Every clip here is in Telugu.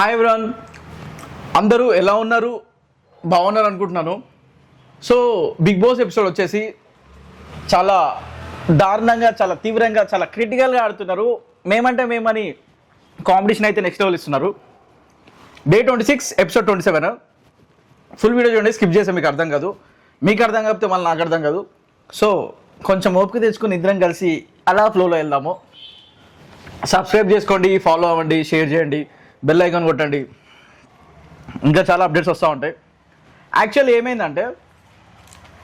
హాయ్ ఎవ్రీవన్, అందరూ ఎలా ఉన్నారు? బాగున్నారు అనుకుంటున్నాను. సో బిగ్ బాస్ ఎపిసోడ్ వచ్చేసి చాలా దారుణంగా, చాలా తీవ్రంగా, చాలా క్రిటికల్గా ఆడుతున్నారు. మేమంటే మేమని కాంపిటీషన్ అయితే నెక్స్ట్ లెవెల్ ఇస్తున్నారు. Day 26 episode 27. ఫుల్ వీడియో చూడండి, స్కిప్ చేస్తే మీకు అర్థం కాదు. మీకు అర్థం కాకపోతే మళ్ళీ నాకు అర్థం కాదు. సో కొంచెం ఓపిక తెచ్చుకుని ఇద్దరం కలిసి అలా ఫ్లోలో వెళ్దాము. సబ్స్క్రైబ్ చేసుకోండి, ఫాలో అవ్వండి, షేర్ చేయండి, బెల్ ఐకాన్ కొట్టండి. ఇంకా చాలా అప్డేట్స్ వస్తూ ఉంటాయి. యాక్చువల్లీ ఏమైందంటే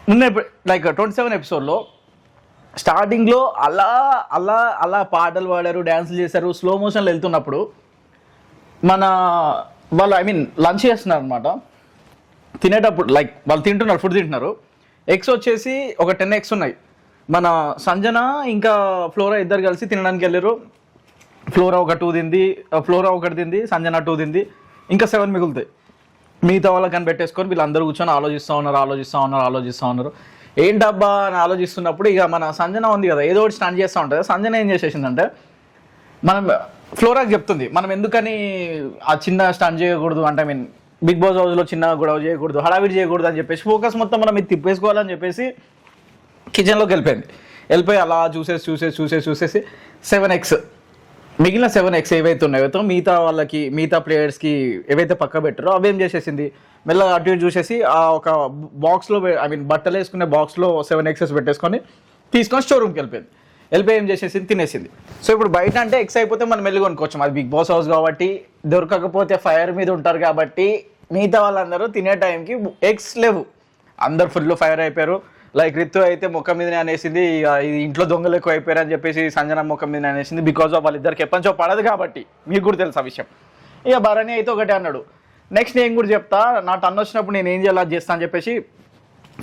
నిన్న లైక్ 27 ఎపిసోడ్లో స్టార్టింగ్లో అలా అలా అలా పాటలు పాడారు, డ్యాన్సులు చేశారు. స్లో మోషన్లో వెళ్తున్నప్పుడు మన వాళ్ళు లంచ్ చేస్తున్నారు అనమాట. తినేటప్పుడు లైక్ వాళ్ళు తింటున్నారు, ఫుడ్ తింటున్నారు. ఎగ్స్ వచ్చేసి ఒక 10 ఎగ్స్ ఉన్నాయి. మన సంజన ఇంకా ఫ్లోరా ఇద్దరు కలిసి తినడానికి వెళ్ళారు. ఫ్లోరా ఒక 2 తింది, ఫ్లోరా ఒకటి తింది, సంజన 2 తింది, ఇంకా 7 మిగులుతాయి. మిగతా వాళ్ళకి అని పెట్టేసుకొని వీళ్ళందరూ కూర్చొని ఆలోచిస్తూ ఉన్నారు. ఏంటబ్బా అని ఆలోచిస్తున్నప్పుడు ఇక మన సంజన ఉంది కదా, ఏదో ఒకటి స్టాండ్ చేస్తూ ఉంటుంది. సంజన ఏం చేసేసిందంటే మనం ఫ్లోరాకి చెప్తుంది, మనం ఎందుకని ఆ చిన్న స్టాండ్ చేయకూడదు అంటే బిగ్ బాస్ హౌస్లో చిన్న గొడవ చేయకూడదు, హడావిడి చేయకూడదు అని చెప్పేసి ఫోకస్ మొత్తం మనం ఇది తిప్పేసుకోవాలని చెప్పేసి కిచెన్లోకి వెళ్ళిపోయి అలా చూసేసి 7 ఎగ్స్ మిగిలిన 7 ఎగ్స్ ఏవైతే ఉన్నాయో మిగతా ప్లేయర్స్కి ఏవైతే పక్క పెట్టారో అవేం చేసేసింది, మెల్లగా అటు ఇటు చూసేసి ఆ ఒక బాక్స్లో బట్టలు వేసుకునే బాక్స్లో 7 ఎగ్సెస్ పెట్టేసుకొని తీసుకొని స్టోర్ రూమ్కి వెళ్ళిపోయి ఏం చేసేసింది, తినేసింది. సో ఇప్పుడు బయట అంటే ఎగ్స్ అయిపోతే మనం మెల్లి కొనుక్కోవచ్చు. అది బిగ్ బాస్ హౌస్ కాబట్టి దొరకకపోతే ఫైర్ మీద ఉంటారు కాబట్టి మిగతా వాళ్ళందరూ తినే టైంకి ఎగ్స్ లేవు, అందరు ఫుల్ ఫైర్ అయిపోయారు. లైక్ రితు అయితే ముఖం మీదనే అనేసింది, ఇది ఇంట్లో దొంగలు ఎక్కువ అయిపోయారు అని చెప్పేసి సంజన ముఖం మీద అనేసింది. బికాజ్ ఆఫ్ వాళ్ళిద్దరికి ఎప్పటించో పడదు కాబట్టి, మీకు కూడా తెలుసు ఆ విషయం. ఇక భరణి అయితే ఒకటే అన్నాడు, నెక్స్ట్ నేను కూడా చెప్తా, నా టన్ వచ్చినప్పుడు నేను ఏం చేయాలి చేస్తా అని చెప్పేసి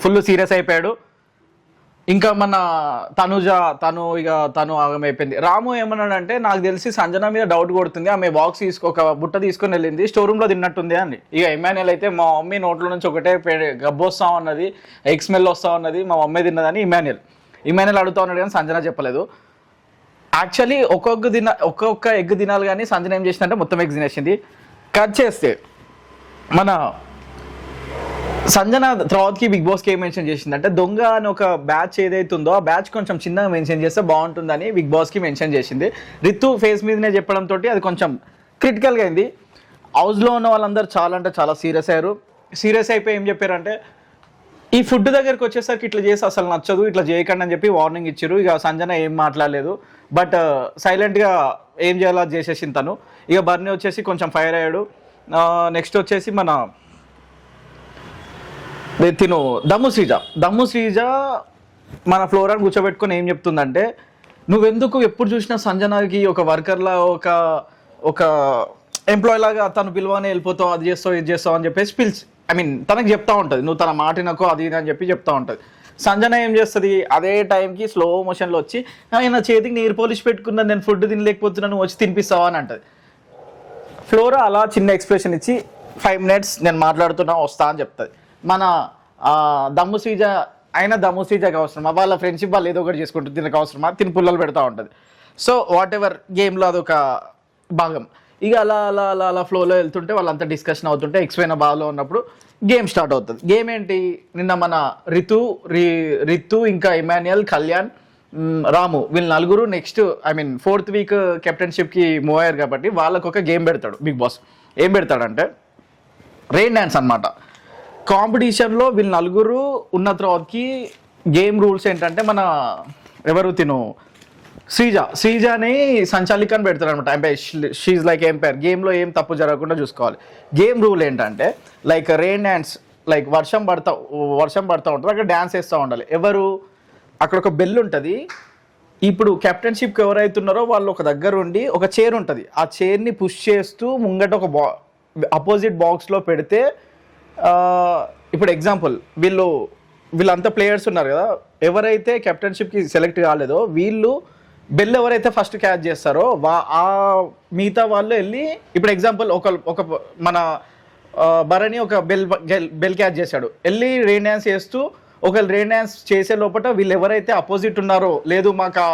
ఫుల్ సీరియస్ అయిపోయాడు. ఇంకా మన తను ఆగమైపోయింది. రాము ఏమన్నాడంటే, నాకు తెలిసి సంజన మీద డౌట్ కొడుతుంది, ఆమె బాక్స్ ఒక బుట్ట తీసుకొని వెళ్ళింది, స్టోర్ రూమ్లో తిన్నట్టుంది అని. ఇక ఇమాన్యుయల్ అయితే మా మమ్మీ నోట్లో నుంచి ఒకటే గబ్బు వస్తూ ఉన్నది, ఎగ్ స్మెల్ వస్తూ ఉన్నది, మా మమ్మీ తిన్నదని ఇమాన్యుయల్ అడుగుతా ఉన్నాడు, కానీ సంజన చెప్పలేదు. యాక్చువల్లీ ఒక్కొక్క ఎగ్ తినాలి, కానీ సంజన ఏం చేసిందంటే మొత్తం ఎగ్ తినేసింది. కట్ చేస్తే మన సంజన తర్వాతకి బిగ్ బాస్కి ఏం మెన్షన్ చేసిందంటే, దొంగ అని ఒక బ్యాచ్ ఏదైతే ఉందో ఆ బ్యాచ్ కొంచెం చిన్నగా మెన్షన్ చేస్తే బాగుంటుందని బిగ్ బాస్కి మెన్షన్ చేసింది. రితు ఫేస్ మీదనే చెప్పడంతో అది కొంచెం క్రిటికల్గా అయింది. హౌస్లో ఉన్న వాళ్ళందరూ చాలా అంటే చాలా సీరియస్ అయ్యారు. సీరియస్ అయిపోయి ఏం చెప్పారంటే, ఈ ఫుడ్ దగ్గరికి వచ్చేసరికి ఇట్లా చేసి అసలు నచ్చదు, ఇట్లా చేయకండి అని చెప్పి వార్నింగ్ ఇచ్చారు. ఇక సంజన ఏం మాట్లాడలేదు, బట్ సైలెంట్గా ఏం చేయాలో అది చేసేసింది తను. ఇక బర్నీ వచ్చేసి కొంచెం ఫైర్ అయ్యాడు. నెక్స్ట్ వచ్చేసి మన దమ్ము శ్రీజ మన ఫ్లోరాని కూర్చోబెట్టుకొని ఏం చెప్తుందంటే, నువ్వెందుకు ఎప్పుడు చూసినా సంజనకి ఒక వర్కర్లా ఒక ఎంప్లాయీ లాగా తను పిలువని వెళ్ళిపోతావు, అది చేస్తావు ఇది చేస్తావు అని చెప్పేసి తనకు చెప్తా ఉంటుంది, నువ్వు తన మాటినకో అది ఇది అని చెప్పి చెప్తా ఉంటుంది. సంజన ఏం చేస్తుంది, అదే టైంకి స్లో మోషన్లో వచ్చి నా చేతికి నీరు పోలిష్ పెట్టుకున్నాను, నేను ఫుడ్ తినలేకపోతున్నాను, నువ్వు వచ్చి తినిపిస్తావా అని అంటుంది. ఫ్లోరా అలా చిన్న ఎక్స్ప్రెషన్ ఇచ్చి 5 minutes నేను మాట్లాడుతున్నా వస్తా అని చెప్తుంది. మన దమ్ము శ్రీజకి అవసరమా, వాళ్ళ ఫ్రెండ్షిప్ వాళ్ళు ఏదో ఒకటి చేసుకుంటుంది, తినకు అవసరమా, తిని పుల్లలు పెడతా ఉంటుంది. సో వాట్ ఎవర్ గేమ్లో అదొక భాగం. ఇక అలా అలా అలా అలా ఫ్లోలో వెళ్తుంటే వాళ్ళంతా డిస్కషన్ అవుతుంటే ఎక్స్పైన బాగా ఉన్నప్పుడు గేమ్ స్టార్ట్ అవుతుంది. గేమ్ ఏంటి, నిన్న మన రితు ఇంకా ఇమాన్యుయల్, కళ్యాణ్, రాము వీళ్ళు నలుగురు నెక్స్ట్ 4th వీక్ కెప్టెన్షిప్కి మూవ్ అయ్యారు కాబట్టి వాళ్ళకు ఒక గేమ్ పెడతాడు బిగ్ బాస్. ఏం పెడతాడంటే రెయిన్ డ్యాన్స్ అనమాట. కాంపిటీషన్లో వీళ్ళు నలుగురు ఉన్న తర్వాతకి గేమ్ రూల్స్ ఏంటంటే, మన శ్రీజని సంచాలికని పెడతారు అనమాట. షీజ్ లైక్ ఎంపైర్, గేమ్లో ఏం తప్పు జరగకుండా చూసుకోవాలి. గేమ్ రూల్ ఏంటంటే లైక్ రెయిన్ డ్యాన్స్, లైక్ వర్షం పడతా ఉంటుంది, అక్కడ డ్యాన్స్ వేస్తూ ఉండాలి. అక్కడ ఒక బెల్ ఉంటుంది. ఇప్పుడు కెప్టెన్షిప్కి ఎవరైతున్నారో వాళ్ళు ఒక దగ్గర ఉండి ఒక చైర్ ఉంటుంది, ఆ చైర్ని పుష్ చేస్తూ ముంగట ఒక అపోజిట్ బాక్స్లో పెడితే, ఇప్పుడు ఎగ్జాంపుల్ వీళ్ళంతా ప్లేయర్స్ ఉన్నారు కదా, ఎవరైతే కెప్టెన్షిప్కి సెలెక్ట్ కాలేదో వీళ్ళు బెల్ ఎవరైతే ఫస్ట్ క్యాచ్ చేస్తారో ఆ మిగతా వాళ్ళు వెళ్ళి, ఇప్పుడు ఎగ్జాంపుల్ ఒక మన భరణి ఒక బెల్ క్యాచ్ చేశాడు, వెళ్ళి రెయిన్ డ్యాన్స్ చేస్తూ ఒకవేళ రెయిన్ డ్యాన్స్ చేసే లోపల వీళ్ళు ఎవరైతే అపోజిట్ ఉన్నారో, లేదు మాకు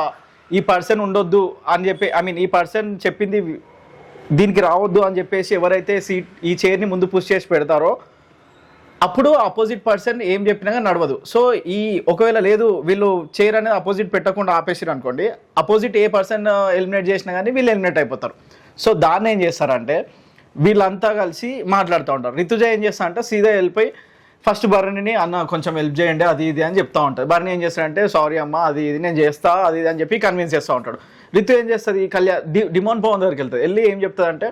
ఈ పర్సన్ ఉండొద్దు అని చెప్పి ఈ పర్సన్ చెప్పింది దీనికి రావద్దు అని చెప్పేసి ఎవరైతే ఈ చైర్ని ముందు పుష్ చేసి పెడతారో అప్పుడు ఆపోజిట్ పర్సన్ ఏం చెప్పినా నడవదు. సో ఒకవేళ లేదు వీళ్ళు చైర్ అనేది అపోజిట్ పెట్టకుండా ఆపేసారు అనుకోండి, అపోజిట్ ఏ పర్సన్ ఎలిమినేట్ చేసినా కానీ వీళ్ళు ఎలిమినేట్ అయిపోతారు. సో దాన్ని ఏం చేస్తారంటే వీళ్ళంతా కలిసి మాట్లాడుతూ ఉంటారు. రితుజ ఏం చేస్తా అంటే సీదా వెళ్ళిపోయి ఫస్ట్ భరణిని అన్న కొంచెం హెల్ప్ చేయండి అది ఇది అని చెప్తా ఉంటుంది. భరణి ఏం చేస్తాడంటే సారీ అమ్మ అది ఇది నేను చేస్తా అది ఇది అని చెప్పి కన్విన్స్ చేస్తూ ఉంటాడు. రితు ఏం చేస్తుంది డిమోన్ పవన్ దగ్గరికి వెళ్తుంది. వెళ్ళి ఏం చెప్తుందంటే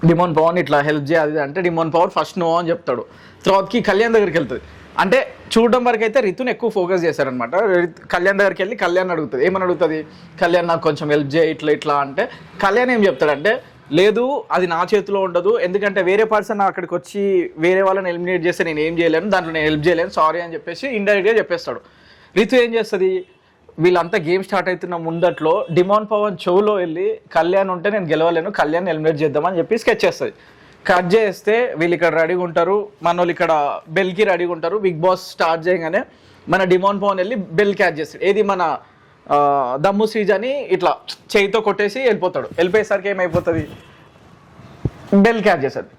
డిమోన్ పవన్ ఇట్లా హెల్ప్ చేయాలి అంటే డిమోన్ పవన్ ఫస్ట్ నో అని చెప్తాడు. తర్వాతకి కళ్యాణ్ దగ్గరికి వెళ్తుంది. అంటే చూడడం వరకు అయితే రితుని ఎక్కువ ఫోకస్ చేశారనమాట. కళ్యాణ్ దగ్గరికి వెళ్ళి కళ్యాణ్ అడుగుతుంది. ఏమని అడుగుతుంది, కళ్యాణ్ నాకు కొంచెం హెల్ప్ చేయి ఇట్లా ఇట్లా అంటే కళ్యాణ్ ఏం చెప్తాడంటే లేదు అది నా చేతిలో ఉండదు, ఎందుకంటే వేరే పర్సన్ అక్కడికి వచ్చి వేరే వాళ్ళని ఎలిమినేట్ చేస్తే నేను ఏం చేయలేను, దాంట్లో నేను హెల్ప్ చేయలేను సారీ అని చెప్పేసి ఇండైరెక్ట్గా చెప్పేస్తాడు. రితు ఏం చేస్తుంది, వీళ్ళంతా గేమ్ స్టార్ట్ అవుతున్న ముందట్లో డిమోన్ పవన్ చెవులో వెళ్ళి కళ్యాణ్ ఉంటే నేను గెలవలేను, కళ్యాణ్ ఎలిమినేట్ చేద్దామని చెప్పి స్కెచ్ చేస్తుంది. కట్ చేస్తే వీళ్ళు ఇక్కడ రెడీగా ఉంటారు, మన వాళ్ళు ఇక్కడ బెల్కి రెడీగా ఉంటారు. బిగ్ బాస్ స్టార్ట్ చేయగానే మన డిమోన్ పవన్ వెళ్ళి బెల్ క్యాచ్ చేస్తాడు. ఏది మన దమ్ము శ్రీజని ఇట్లా చేయితో కొట్టేసి వెళ్ళిపోతాడు. వెళ్ళిపోయేసరికి ఏమైపోతుంది, బెల్ క్యాచ్ చేస్తుంది.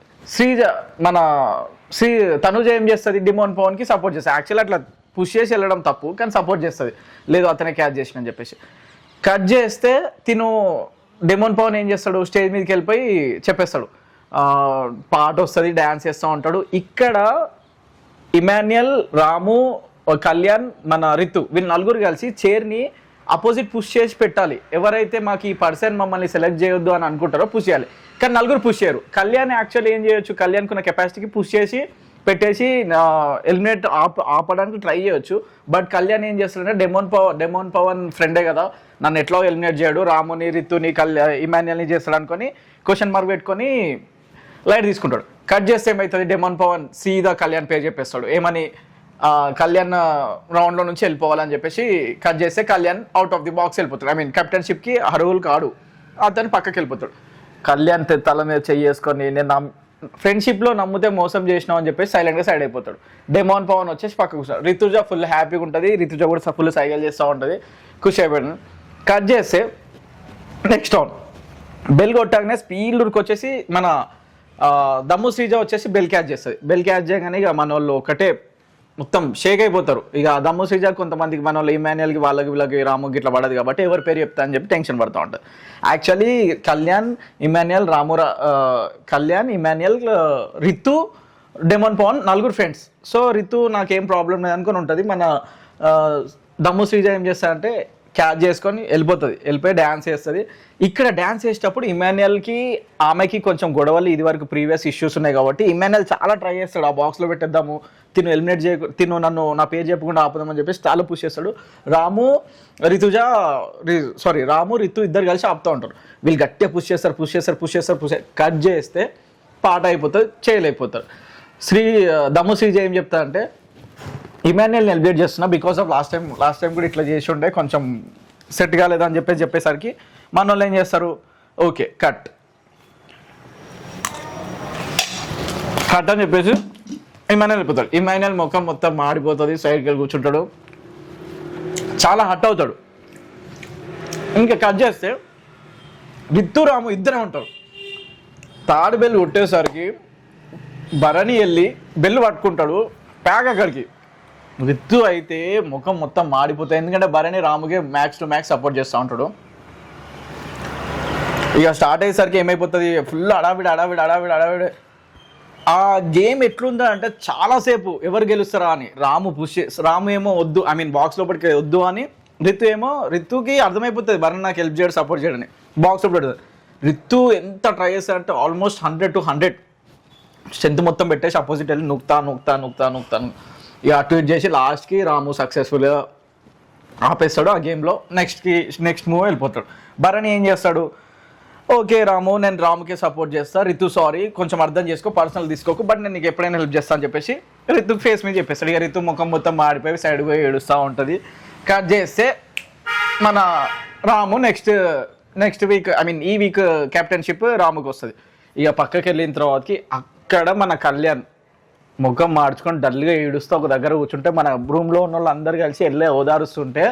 తనుజ ఏం చేస్తుంది, డిమోన్ పవన్కి సపోర్ట్ చేస్తుంది. యాక్చువల్లీ అట్లా పుష్ చేసి వెళ్ళడం తప్పు, కానీ సపోర్ట్ చేస్తుంది. లేదు అతనే క్యాచ్ చేసిన అని చెప్పేసి కట్ చేస్తే డిమోన్ పవన్ ఏం చేస్తాడు, స్టేజ్ మీదకి వెళ్ళిపోయి చెప్పేస్తాడు, పాట వస్తుంది, డ్యాన్స్ చేస్తూ ఉంటాడు. ఇక్కడ ఇమాన్యుయల్, రాము, కళ్యాణ్, మన రితు వీళ్ళు నలుగురు కలిసి చైర్ని అపోజిట్ పుష్ చేసి పెట్టాలి. ఎవరైతే మాకు ఈ పర్సన్ మమ్మల్ని సెలెక్ట్ చేయొద్దు అని అనుకుంటారో పుష్ చేయాలి. కానీ నలుగురు పుష్ చేయరు. కళ్యాణ్ యాక్చువల్లీ ఏం చేయొచ్చు, కళ్యాణ్కి ఉన్న కెపాసిటీకి పుష్ చేసి పెట్టేసి ఎలిమినేట్ ఆపడానికి ట్రై చేయొచ్చు. బట్ కళ్యాణ్ ఏం చేస్తాడంటే డెమోన్ పవన్ ఫ్రెండే కదా, నన్ను ఎట్లా ఎలిమినేట్ చేయడు, రాముని, రితుని, ఇమాన్యుయల్ని చేస్తాడు అనుకొని క్వశ్చన్ మార్క్ పెట్టుకొని లైట్ తీసుకుంటాడు. కట్ చేస్తే ఏమవుతుంది, డెమోన్ పవన్ సీదా కళ్యాణ్ పేరు చెప్పేస్తాడు. ఏమని, కళ్యాణ్ రౌండ్లో నుంచి వెళ్ళిపోవాలని చెప్పేసి కట్ చేస్తే Kalyan out of the box వెళ్ళిపోతాడు. ఐ మీన్ కెప్టెన్షిప్కి అర్హులు కాడు, అతను పక్కకి వెళ్ళిపోతాడు. కళ్యాణ్ తల మీద చేసుకొని నేను ఫ్రెండ్షిప్లో నమ్మితే మోసం చేసినావు అని చెప్పేసి సైలెంట్గా సైడ్ అయిపోతాడు. డెమోన్ పవన్ వచ్చేసి పక్కకు కూర్చోడు. రితుజ ఫుల్ హ్యాపీగా ఉంటుంది. రితుజ కూడా ఫుల్ సైకిల్ చేస్తూ ఉంటుంది, ఖుషి అయిపోయాడు. కట్ చేస్తే నెక్స్ట్ రౌండ్ బెల్ కొట్టాకనే స్పీడ్కి వచ్చేసి మన దమ్ము శ్రీజ వచ్చేసి బెల్ క్యాచ్ చేస్తుంది. బెల్ క్యాచ్ చేయగానే ఇక మన వాళ్ళు ఒకటే మొత్తం షేక్ అయిపోతారు. ఇక దమ్ము శ్రీజ కొంతమందికి మన వాళ్ళు ఇమాన్యుయల్కి వీళ్ళకి రాముకి ఇట్లా పడదు కాబట్టి ఎవరి పేరు చెప్తా అని చెప్పి టెన్షన్ పడుతూ ఉంటుంది. యాక్చువల్లీ కళ్యాణ్, ఇమాన్యుయల్, రితు, డెమోన్ పవన్ నలుగురు ఫ్రెండ్స్. సో రితు నాకేం ప్రాబ్లం లేదు అనుకుని ఉంటుంది. మన దమ్ము శ్రీజ ఏం చేస్తారంటే క్యాచ్ చేసుకొని వెళ్ళిపోయి డ్యాన్స్ చేస్తుంది. ఇక్కడ డ్యాన్స్ చేసేటప్పుడు ఇమాన్యుయల్కి ఆమెకి కొంచెం గొడవలు ఇది వరకు ప్రీవియస్ ఇష్యూస్ ఉన్నాయి కాబట్టి ఇమాన్యుయల్ చాలా ట్రై చేస్తాడు, ఆ బాక్స్లో పెట్టేద్దాము, ఎలిమినేట్ నన్ను నా పేరు చెప్పకుండా ఆపుదామని చెప్పేసి చాలా పుష్ చేస్తాడు. రాము, రితు ఇద్దరు కలిసి ఆపుతూ ఉంటారు. వీళ్ళు గట్టిగా పుష్ చేస్తారు. కట్ చేస్తే పాట అయిపోతుంది, చేయలేకపోతారు. దమ్ము శ్రీజ ఏం చెప్తా అంటే ఇమాన్యుయల్ని ఎలిమినేట్ చేస్తున్నా బికాస్ ఆఫ్ లాస్ట్ టైం కూడా ఇట్లా చేసి ఉండే కొంచెం సెట్ కాలేదా అని చెప్పేసరికి మన వాళ్ళు ఏం చేస్తారు, ఓకే కట్ అని చెప్పేసి ఇమాన్యుయల్ వెళ్ళిపోతాడు. ఇమాన్యుయల్ ముఖం మొత్తం మాడిపోతుంది, సైడ్కి వెళ్ళి కూర్చుంటాడు, చాలా హట్ అవుతాడు. ఇంకా కట్ చేస్తే రితు, రాము ఇద్దరే ఉంటారు. తాడు బెల్ కొట్టేసరికి భరణి వెళ్ళి బెల్లు పట్టుకుంటాడు, ప్యాక్ అక్కడికి. రితు అయితే ముఖం మొత్తం మాడిపోతాయి, ఎందుకంటే భరణి రాముకి మ్యాక్స్ టు మ్యాక్స్ సపోర్ట్ చేస్తూ ఉంటాడు. ఇక స్టార్ట్ అయ్యేసరికి ఏమైపోతుంది, ఫుల్ అడావిడి. ఆ గేమ్ ఎట్లుందా అంటే చాలాసేపు ఎవరు గెలుస్తారా అని రాము ఏమో వద్దు, ఐ మీన్ బాక్స్ లోపలికి వద్దు అని, రితుకి అర్థమైపోతుంది భరణి నాకు హెల్ప్ చేయడం సపోర్ట్ చేయడని, బాక్స్ లోపల పెడుతుంది. రితు ఎంత ట్రై చేస్తారంటే ఆల్మోస్ట్ 100 to 100 స్ట్రెంత్ మొత్తం పెట్టేసి అపోజిట్ వెళ్ళి నొక్కుతా ఇక అటు ఇటు చేసి లాస్ట్కి రాము సక్సెస్ఫుల్గా ఆపేస్తాడు ఆ గేమ్లో. నెక్స్ట్ మూవ్ వెళ్ళిపోతాడు. భరణి ఏం చేస్తాడు, ఓకే రాము నేను రాముకే సపోర్ట్ చేస్తా, రితు సారీ కొంచెం అర్థం చేసుకో, పర్సనల్ తీసుకోకు, బట్ నేను నీకు ఎప్పుడైనా హెల్ప్ చేస్తా అని చెప్పేసి రితు ఫేస్ మీద చెప్పేస్తాడు. ఇక రితు ముఖం మొత్తం మాడిపోయి సైడ్ పోయి ఏడుస్తూ ఉంటుంది. కట్ చేస్తే మన రాము నెక్స్ట్ వీక్, ఐ మీన్ ఈ వీక్ కెప్టెన్షిప్ రాముకి వస్తుంది. ఇక పక్కకి వెళ్ళిన తర్వాతకి అక్కడ మన కళ్యాణ్ ముఖం మార్చుకొని డల్గా ఏడుస్తూ ఒక దగ్గర కూర్చుంటే మన రూమ్లో ఉన్న వాళ్ళు అందరు కలిసి వెళ్ళే ఓదారుస్తుంటే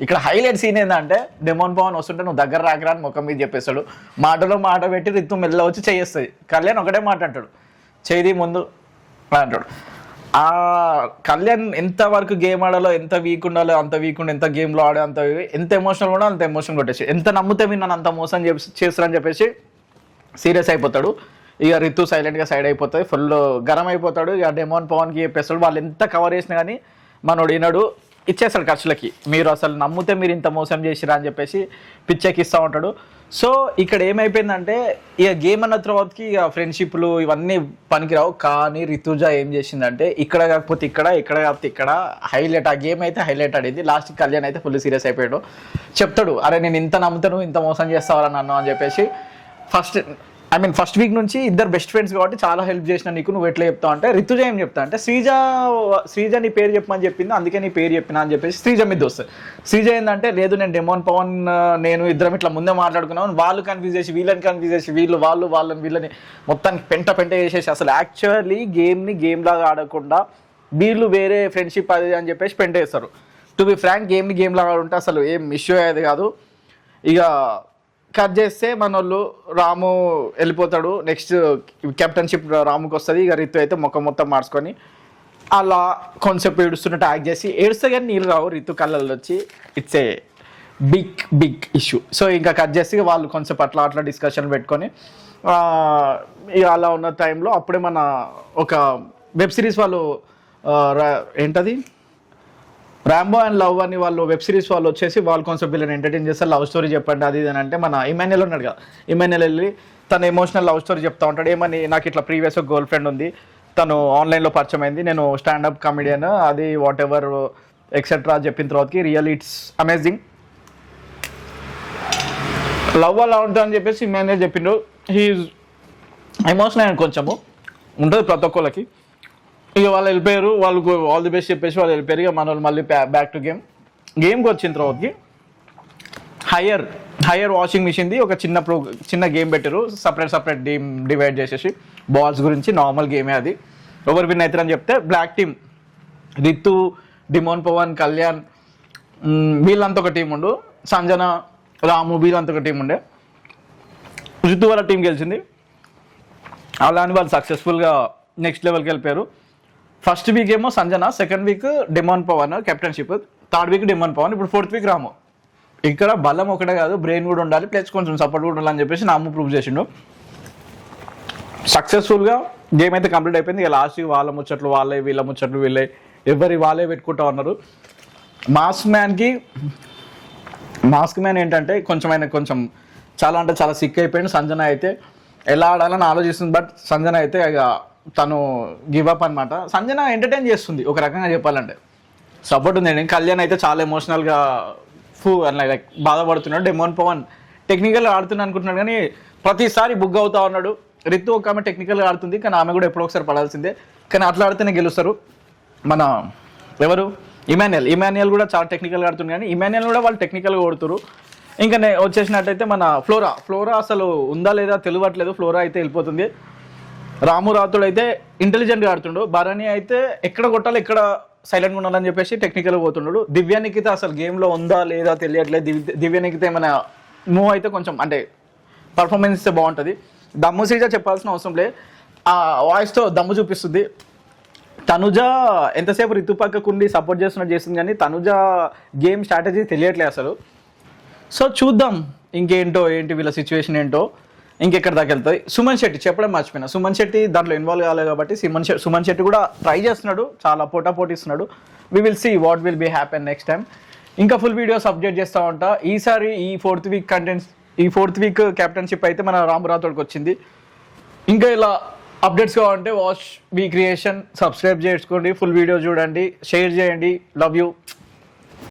ఇక్కడ హైలైట్ సీన్ ఏంటంటే డెమోన్ పవన్ వస్తుంటే నువ్వు దగ్గర రాకరా అని ముఖం మీద చెప్పేస్తాడు. మాటలో మాట పెట్టి రితు మెల్ల వచ్చి చేస్తుంది. కళ్యాణ్ ఒకటే మాట అంటాడు, చేయి ముందు అంటాడు. ఆ కళ్యాణ్ ఎంత వరకు గేమ్ ఆడాలో, ఎంత వీక్ ఉండాలో అంత వీక్ ఉండి, ఎంత గేమ్లో ఆడే అంత ఎంత ఎమోషనల్ కూడా అంత ఎమోషన్ కొట్టేసి, ఎంత నమ్మితే నన్ను అంత మోసం చేస్తారని చెప్పేసి సీరియస్ అయిపోతాడు. ఇక రితు సైలెంట్గా సైడ్ అయిపోతుంది, ఫుల్ గరం అయిపోతాడు. ఇక డెమోన్ పవన్కి చెప్పేస్తాడు. వాళ్ళు ఎంత కవర్ చేసినా కానీ మనోడు ఈనాడు ఇచ్చేస్తాడు ఖర్చులకి. మీరు అసలు నమ్మితే మీరు ఇంత మోసం చేసిరా అని చెప్పేసి పిచ్చెక్కిస్తూ ఉంటాడు. సో ఇక్కడ ఏమైపోయిందంటే ఇక గేమ్ అన్న తర్వాతకి ఇక ఫ్రెండ్షిప్లు ఇవన్నీ పనికిరావు. కానీ రితుజ ఏం చేసిందంటే ఇక్కడ కాకపోతే ఇక్కడ, ఇక్కడ కాకపోతే ఇక్కడ హైలైట్. ఆ గేమ్ అయితే హైలైట్ ఆడింది. లాస్ట్కి కళ్యాణ్ అయితే ఫుల్ సీరియస్ అయిపోయాడు. చెప్తాడు, అరే నేను ఇంత నమ్ముతాను, ఇంత మోసం చేస్తావరా నన్ను అని చెప్పేసి. ఫస్ట్ వీక్ నుంచి ఇద్దరు బెస్ట్ ఫ్రెండ్స్ కాబట్టి చాలా హెల్ప్ చేసిన నీకు, నువ్వు ఎట్లా చెప్తావు అంటే రితుజ ఏం చెప్తా అంటే శ్రీజ నీ పేరు చెప్పమని చెప్పింది, అందుకే నీ పేరు చెప్పినా అని చెప్పేసి శ్రీజ మీద వస్తుంది. శ్రీజ ఏంటంటే లేదు నేను డెమోన్ పవన్ నేను ఇద్దరం ఇట్లా ముందే మాట్లాడుకున్నాను, వాళ్ళు కన్ఫ్యూజ్ చేసి వీళ్ళని కన్ఫ్యూజ్ చేసి వాళ్ళని వీళ్ళని మొత్తానికి పెంట చేసేసి అసలు యాక్చువల్లీ గేమ్ లాగా ఆడకుండా వీళ్ళు వేరే ఫ్రెండ్షిప్ అది అని చెప్పేసి పెంట వేస్తారు. టు బి ఫ్రాంక్ గేమ్ లాగా ఆడుంటే అసలు ఏం ఇష్యూ అయ్యేది కాదు. ఇక కట్ చేస్తే మన వాళ్ళు రాము వెళ్ళిపోతాడు. నెక్స్ట్ కెప్టెన్షిప్ రాముకి వస్తుంది. ఇక రితు అయితే మొత్తం మార్చుకొని అలా కొంచెంసేపు ఏడుస్తున్నట్టు యాక్ట్ చేసి ఏడుస్తే కానీ నీళ్ళు రావు రితు కళ్ళల్లో వచ్చి. It's a big issue. So ఇంకా కట్ చేసి వాళ్ళు కొంచెం అట్లా డిస్కషన్ పెట్టుకొని ఇక అలా ఉన్న టైంలో అప్పుడే మన ఒక వెబ్ సిరీస్ వాళ్ళు ఏంటది ర్యాంబో అండ్ లవ్ అని వాళ్ళు వెబ్ సిరీస్ వాళ్ళు వచ్చేసి వాళ్ళు కొంచెం వీళ్ళని ఎంటర్టైన్ చేస్తారు. లవ్ స్టోరీ చెప్పండి అది ఇది అని అంటే మన ఇమాన్యుయల్ ఉన్నాడు కదా, ఇమాన్యుయల్ వెళ్ళి తన ఎమోషనల్ లవ్ స్టోరీ చెప్తా ఉంటాడు. ఏమని నాకు ఇట్లా ప్రీవియస్ ఒక గర్ల్ ఫ్రెండ్ ఉంది, తను ఆన్లైన్లో పరిచయం అయింది, నేను స్టాండప్ కామెడియన్ అది వాట్ ఎవర్ ఎక్సెట్రా చెప్పిన తర్వాతకి రియల్ ఇట్స్ అమేజింగ్ లవ్ అలా ఉంటుందని చెప్పేసి ఇమాన్యుయల్ చెప్పిండు. హీఈస్ ఎమోషనల్ అండ్ కొంచెము ఉంటుంది ప్రతి ఒక్కళ్ళకి. ఇక వాళ్ళు వెళ్ళిపోయారు, వాళ్ళకు ఆల్ ది బెస్ట్ చెప్పేసి వాళ్ళు వెళ్ళిపోయారు. ఇక మన వాళ్ళు మళ్ళీ బ్యాక్ టు గేమ్కి వచ్చిన తర్వాతకి హయ్యర్ వాషింగ్ మిషన్ది ఒక చిన్న గేమ్ పెట్టారు. సపరేట్ డివైడ్ చేసేసి బాల్స్ గురించి నార్మల్ గేమే అది. ఎవరు విన్ అవుతారని చెప్తే black team Rithu, Demon Pavan, Kalyan వీళ్ళంతా ఒక టీం ఉండు, సంజన, రాము వీళ్ళంతా ఒక టీం ఉండే. రితు వాళ్ళ టీం గెలిచింది. అలా అని వాళ్ళు సక్సెస్ఫుల్గా నెక్స్ట్ లెవెల్కి వెళ్ళిపోయారు. ఫస్ట్ వీక్ ఏమో Sanjana, second week Demon Pavan captainship, third week Demon Pavan, ఇప్పుడు ఫోర్త్ వీక్ రాము. ఇక్కడ బలం ఒకటే కాదు బ్రెయిన్ కూడా ఉండాలి, ప్లస్ కొంచెం సపోర్ట్ కూడా ఉండాలని చెప్పేసి నాము ప్రూవ్ చేసిండు. సక్సెస్ఫుల్గా గేమ్ అయితే కంప్లీట్ అయిపోయింది. ఇక లాస్ట్ వాళ్ళ ముచ్చట్లు వీళ్ళ ముచ్చట్లు వాళ్ళే పెట్టుకుంటా ఉన్నారు. మాస్క్ మ్యాన్ ఏంటంటే కొంచెం చాలా సిక్ అయిపోయింది. సంజన అయితే ఎలా ఆడాలని ఆలోచిస్తుంది, బట్ సంజన అయితే ఇక తను గివ్ అప్ అనమాట. సంజన ఎంటర్టైన్ చేస్తుంది ఒక రకంగా చెప్పాలంటే, సపోర్ట్ ఉంది. కళ్యాణ్ అయితే చాలా ఎమోషనల్గా లైక్ బాధపడుతున్నాడు. డెమోన్ పవన్ టెక్నికల్గా ఆడుతున్నాడు అనుకుంటున్నాడు కానీ ప్రతిసారి బుగ్ అవుతా ఉన్నాడు. రితు ఒక ఆమె టెక్నికల్గా ఆడుతుంది కానీ ఆమె కూడా ఎప్పుడో ఒకసారి పడాల్సిందే, కానీ అట్లా ఆడితేనే గెలుస్తారు. మన ఎవరు ఇమాన్యుయల్ కూడా చాలా టెక్నికల్గా ఆడుతుంది కానీ ఇమాన్యుయల్ కూడా వాళ్ళు టెక్నికల్గా కొడుతురు. ఇంకా వచ్చేసినట్టయితే మన ఫ్లోరా అసలు ఉందా లేదా తెలియట్లేదు. ఫ్లోరా అయితే వెళ్ళిపోతుంది. రాము రాతుడు అయితే ఇంటెలిజెంట్గా ఆడుతుండు. భరణి అయితే ఎక్కడ కొట్టాలి ఎక్కడ సైలెంట్గా ఉండాలని చెప్పేసి టెక్నికల్గా పోతుండడు. దివ్యానికిత అసలు గేమ్లో ఉందా లేదా తెలియట్లేదు. దివ్యానికిత ఏమైనా మూవ్ అయితే కొంచెం అంటే పర్ఫార్మెన్స్ ఇస్తే బాగుంటుంది. దమ్ము శ్రీజ చెప్పాల్సిన అవసరం లేదు, ఆ వాయిస్తో దమ్ము చూపిస్తుంది. తనుజ ఎంతసేపు రితు పక్కకుండి సపోర్ట్ చేస్తుంది కానీ తనుజ గేమ్ స్ట్రాటజీ తెలియట్లేదు అసలు. సో చూద్దాం ఏంటి వీళ్ళ సిచ్యువేషన్ ఏంటో, ఇంకెక్కడ దాకా వెళ్తుంది. సుమన్ శెట్టి చెప్పడం మర్చిపోయినా, సుమన్ శెట్టి దాంట్లో ఇన్వాల్వ్ కాలేదు కాబట్టి సుమన్ శెట్టి కూడా ట్రై చేస్తున్నాడు, చాలా పోటీస్తున్నాడు. We will see what will be happen next time. ఇంకా ఫుల్ వీడియోస్ అప్డేట్ చేస్తూ ఉంటా. ఈసారి ఈ ఫోర్త్ వీక్ కెప్టెన్షిప్ అయితే మన రాము రాథోడ్కి వచ్చింది. ఇంకా ఇలా అప్డేట్స్ కావాలంటే వాచ్ వీ క్రియేషన్ సబ్స్క్రైబ్ చేసుకోండి, ఫుల్ వీడియో చూడండి, షేర్ చేయండి. Love you.